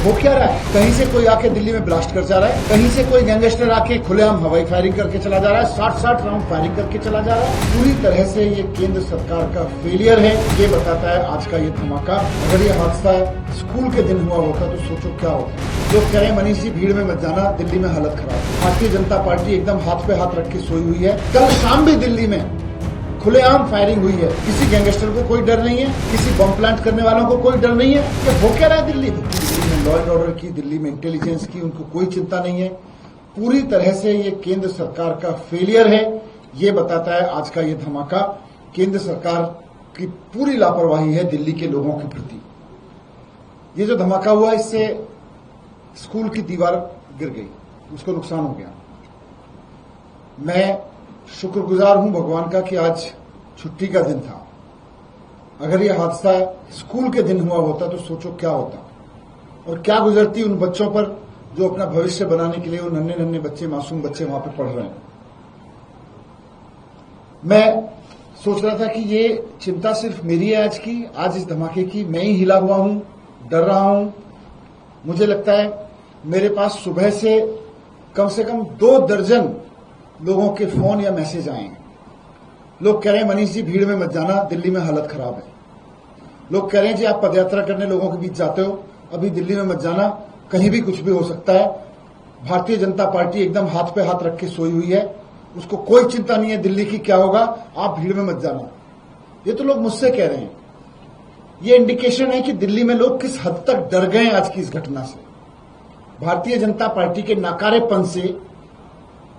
हो क्या रहा है? कहीं से कोई आके दिल्ली में ब्लास्ट कर जा रहा है, कहीं से कोई गैंगस्टर आके खुलेआम हवाई फायरिंग करके चला जा रहा है, 60 राउंड फायरिंग करके चला जा रहा है। पूरी तरह से ये केंद्र सरकार का फेलियर है। ये बताता है आज का ये धमाका। अगर ये हादसा स्कूल के दिन हुआ होता तो सोचो क्या होता। लोग कह रहे हैं मनीष जी भीड़ में मत जाना, दिल्ली में हालत खराब। भारतीय जनता पार्टी एकदम हाथ पे हाथ रख के सोई हुई है। कल शाम भी दिल्ली में खुलेआम फायरिंग हुई है। किसी गैंगस्टर को कोई डर नहीं है, किसी बम प्लांट करने वालों को कोई डर नहीं है। ये हो क्या रहा है दिल्ली में? दिल्ली में लॉ एंड ऑर्डर की, दिल्ली में इंटेलिजेंस की उनको कोई चिंता नहीं है। पूरी तरह से ये केंद्र सरकार का फेलियर है। ये बताता है आज का ये धमाका। केंद्र सरकार की पूरी लापरवाही है दिल्ली के लोगों के प्रति। ये जो धमाका हुआ इससे स्कूल की दीवार गिर गई, उसको नुकसान हो गया। मैं शुक्रगुजार हूं भगवान का कि आज छुट्टी का दिन था। अगर यह हादसा स्कूल के दिन हुआ होता तो सोचो क्या होता और क्या गुजरती उन बच्चों पर जो अपना भविष्य बनाने के लिए वो नन्हे नन्हे बच्चे, मासूम बच्चे वहां पे पढ़ रहे हैं। मैं सोच रहा था कि ये चिंता सिर्फ मेरी है आज इस धमाके की। मैं ही हिला हुआ हूं, डर रहा हूं। मुझे लगता है मेरे पास सुबह से कम 2 दर्जन लोगों के फोन या मैसेज आए हैं। लोग कह रहे हैं मनीष जी भीड़ में मत जाना, दिल्ली में हालत खराब है। लोग कह रहे हैं जी आप पदयात्रा करने लोगों के बीच जाते हो, अभी दिल्ली में मत जाना, कहीं भी कुछ भी हो सकता है। भारतीय जनता पार्टी एकदम हाथ पे हाथ रख के सोई हुई है, उसको कोई चिंता नहीं है दिल्ली की क्या होगा, आप भीड़ में मत जाना। ये तो लोग मुझसे कह रहे हैं। ये इंडिकेशन है कि दिल्ली में लोग किस हद तक डर गए आज की इस घटना से। भारतीय जनता पार्टी के नाकारेपन से,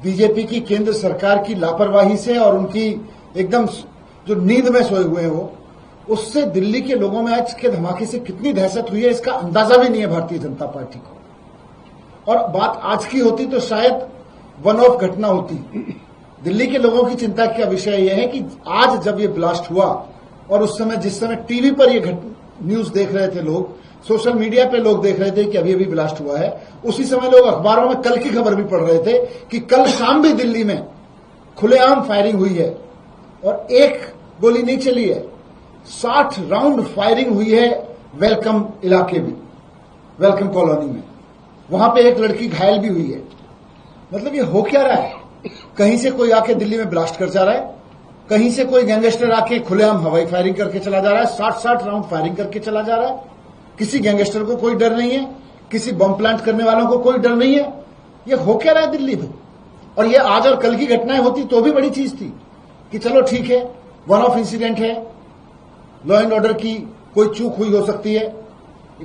बीजेपी की केंद्र सरकार की लापरवाही से और उनकी एकदम जो नींद में सोए हुए हैं वो, उससे दिल्ली के लोगों में आज के धमाके से कितनी दहशत हुई है इसका अंदाजा भी नहीं है भारतीय जनता पार्टी को। और बात आज की होती तो शायद वन ऑफ घटना होती। दिल्ली के लोगों की चिंता का विषय यह है कि आज जब ये ब्लास्ट हुआ और उस समय जिस समय टीवी पर ये न्यूज देख रहे थे लोग, सोशल मीडिया पे लोग देख रहे थे कि अभी अभी ब्लास्ट हुआ है, उसी समय लोग अखबारों में कल की खबर भी पढ़ रहे थे कि कल शाम भी दिल्ली में खुलेआम फायरिंग हुई है और एक गोली नहीं चली है, 60 राउंड फायरिंग हुई है वेलकम इलाके में, वेलकम कॉलोनी में। वहां पे एक लड़की घायल भी हुई है। मतलब ये हो क्या रहा है? कहीं से कोई आके दिल्ली में ब्लास्ट कर जा रहा है, कहीं से कोई गैंगस्टर आके खुलेआम हवाई फायरिंग करके चला जा रहा है, 60 राउंड फायरिंग करके चला जा रहा है। किसी गैंगस्टर को कोई डर नहीं है, किसी बम प्लांट करने वालों को कोई डर नहीं है। ये हो क्या रहा है दिल्ली में? और ये आज और कल की घटनाएं होती तो भी बड़ी चीज थी कि चलो ठीक है, वन ऑफ इंसिडेंट है, लॉ एंड ऑर्डर की कोई चूक हुई हो सकती है,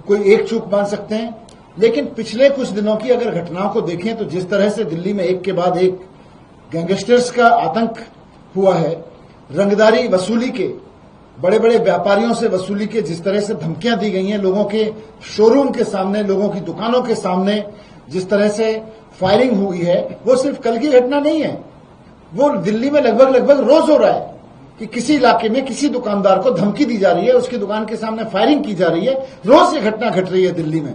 कोई एक चूक मान सकते हैं। लेकिन पिछले कुछ दिनों की अगर घटनाओं को देखें तो जिस तरह से दिल्ली में एक के बाद एक गैंगस्टर्स का आतंक हुआ है, रंगदारी वसूली के, बड़े बड़े व्यापारियों से वसूली के जिस तरह से धमकियां दी गई हैं, लोगों के शोरूम के सामने, लोगों की दुकानों के सामने जिस तरह से फायरिंग हुई है, वो सिर्फ कल की घटना नहीं है। वो दिल्ली में लगभग रोज हो रहा है कि किसी इलाके में किसी दुकानदार को धमकी दी जा रही है, उसकी दुकान के सामने फायरिंग की जा रही है। रोज ये घटना घट रही है दिल्ली में।